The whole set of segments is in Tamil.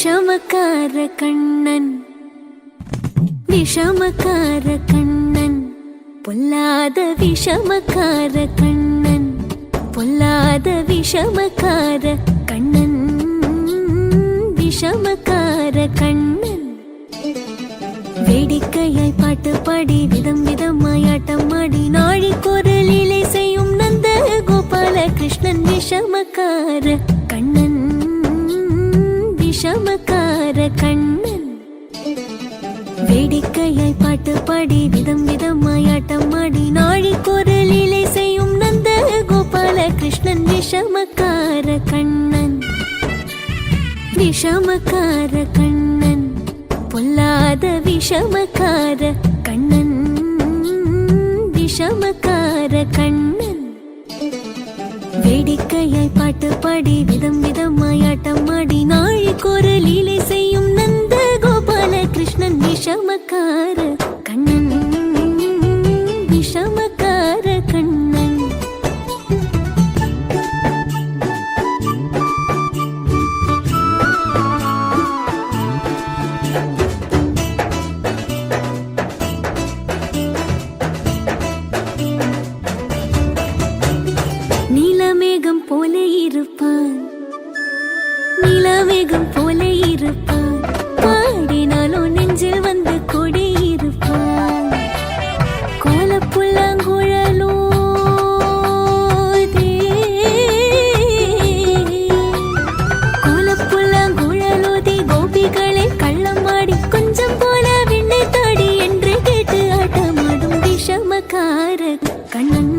விஷமக்கார கண்ணன் விஷமக்கார கண்ணன் பொல்லாத விஷமக்கார கண்ணன் பொல்லாத விஷமக்கார கண்ணன் விஷமக்கார கண்ணன் வேடிக்கையாய் பாட்டு பாடி விதம் விதமாய் ஆட்டமாடி நாழிக்கொரு லீலை செய்யும் நந்த கோபால கிருஷ்ணன் விஷமக்கார கண்ணன் விஷமக்கார கண்ணன் வேடிக்கையாய் பாட்டு பாடி விதம் விதமாய் ஆட்டமாடி நாழிக்கொரு லீலை செய்யும் நந்த கோபால கிருஷ்ணன் விஷமக்கார கண்ணன் விஷமக்கார கண்ணன் பொல்லாத விஷமக்கார கண்ணன் விஷமக்கார கண்ணன் வேடிக்கையாய் பாட்டு பாடி விதம் விதமாய் ஆட்டமாடி நாழிக்கொரு லீலை செய்யும் நந்த கோபால கிருஷ்ணன் விஷமக்கார கண்ணன் விஷமக்கார கண்ணன் நீலமேகம் போல இருப்பான் நீலமேகம் போல இருப்பான் பாடினாலும் நெஞ்சில் வந்து கொடி இருப்பான் கோலப்புல்லாங்குழலோ கோலப்புல்லாங்குழலோதி கோபிகளை கள்ளமாடி கொஞ்சம் போல விண்ணை தாடி என்று கேட்டு ஆட்டமாடும் விஷமக்கார கண்ணன்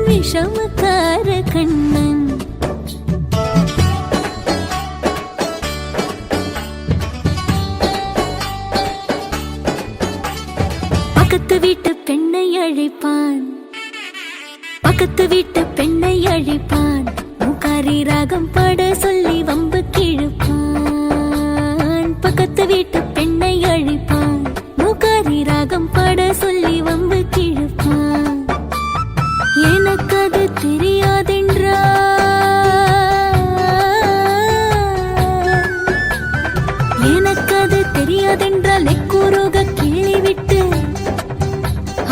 விஷமக்கார கண்ணன் பக்கத்து வீட்டு பெண்ணை அழைப்பான் பக்கத்து வீட்டு பெண்ணை அழைப்பான் மூக்காரி ராகம் பாட சொல்லி வம்பு கிழப்பான் பக்கத்து வீட்டு பெண்ணை அழைப்பான் மூக்காரி ராகம் பாட சொல்லி வம்பு கிழப்பான் எனக்கு அது தெரியாதென்றா எனக்கு அது தெரியாதென்றால் எக்கூறுக கிள்ளிவிட்டு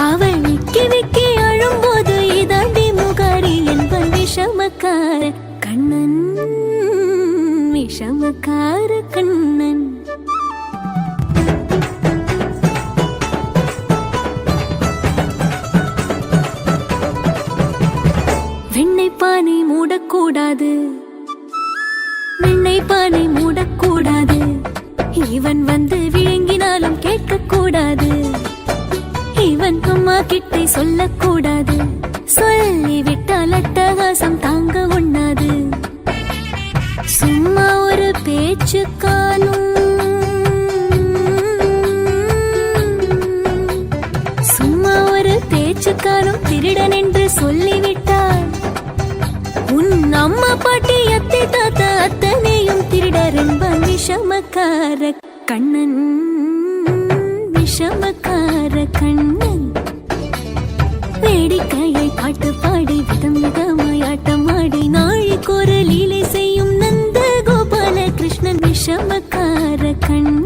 அவள் விக்கி விக்கி அழும்போது இதாண்டி முகாரி என்பன் விஷமக்கார கண்ணன் விஷமக்கார கண்ணன் வெண்ணெய் பானை மூடக்கூடாது வெண்ணெய் பானை மூடக்கூடாது இவன் வந்து விழுங்கினாலும் கேட்கக்கூடாது இவன் அம்மா கிட்டை சொல்லக்கூடாது சொல்லிவிட்டால் அட்டகாசம் தாங்க உண்ணாது சும்மா ஒரு பேச்சு காணும் சும்மா ஒரு பேச்சு காணும் திருடன் என்று சொல்லிவிட்டாள் உன் அம்மா பாட்டி அத்தை தாத்தா அத்தனையும் திருடர் என்பான் விஷமக்கார கண்ணன் விஷமக்கார கண்ணன் வேடிக்கையை பாட்டு பாடி விதம் விதமாய் ஆட்டமாடி நாழிக்கொரு லீலை செய்யும் நந்த கோபால கிருஷ்ணன் விஷமக்கார கண்ணன்